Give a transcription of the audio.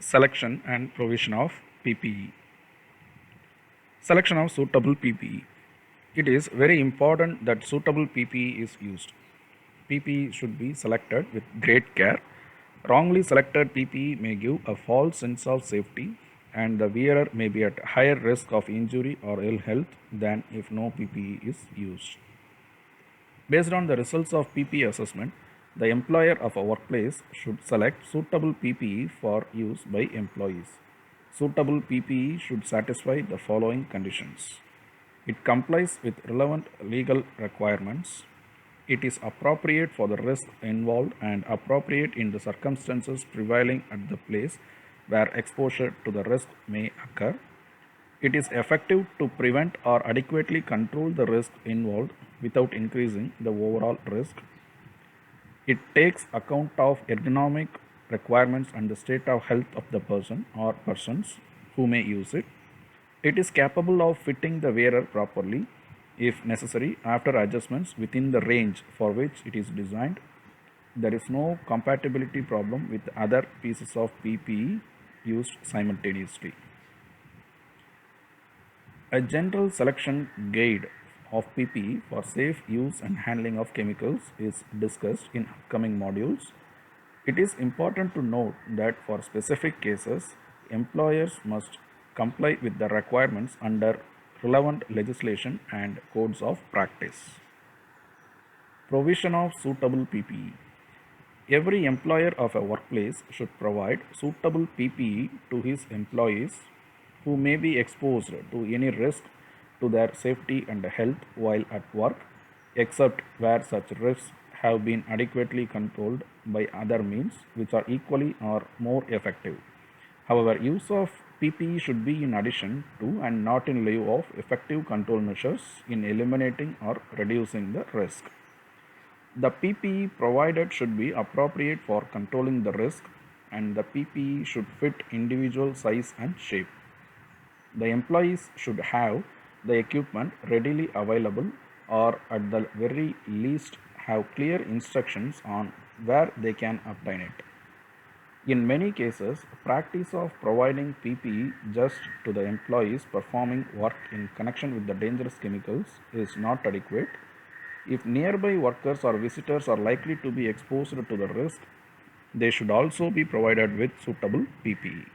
Selection and provision of PPE. Selection of suitable PPE. It is very important that suitable PPE is used. PPE should be selected with great care. Wrongly selected PPE may give a false sense of safety, and the wearer may be at higher risk of injury or ill health than if no PPE is used. Based on the results of PPE assessment, the employer of a workplace should select suitable PPE for use by employees. Suitable PPE should satisfy the following conditions. It complies with relevant legal requirements. It is appropriate for the risk involved and appropriate in the circumstances prevailing at the place where exposure to the risk may occur. It is effective to prevent or adequately control the risk involved without increasing the overall risk. It takes account of ergonomic requirements and the state of health of the person or persons who may use it. It is capable of fitting the wearer properly, if necessary, after adjustments within the range for which it is designed. There is no compatibility problem with other pieces of PPE used simultaneously. A general selection guide of PPE for safe use and handling of chemicals is discussed in upcoming modules. It is important to note that for specific cases, employers must comply with the requirements under relevant legislation and codes of practice. Provision of suitable PPE. Every employer of a workplace should provide suitable PPE to his employees who may be exposed to any risk to their safety and health while at work, except where such risks have been adequately controlled by other means which are equally or more effective. However, use of PPE should be in addition to and not in lieu of effective control measures in eliminating or reducing the risk. The PPE provided should be appropriate for controlling the risk, and the PPE should fit individual size and shape. The employees should have the equipment readily available, or at the very least have clear instructions on where they can obtain it. In many cases, practice of providing PPE just to the employees performing work in connection with the dangerous chemicals is not adequate. If nearby workers or visitors are likely to be exposed to the risk, they should also be provided with suitable PPE.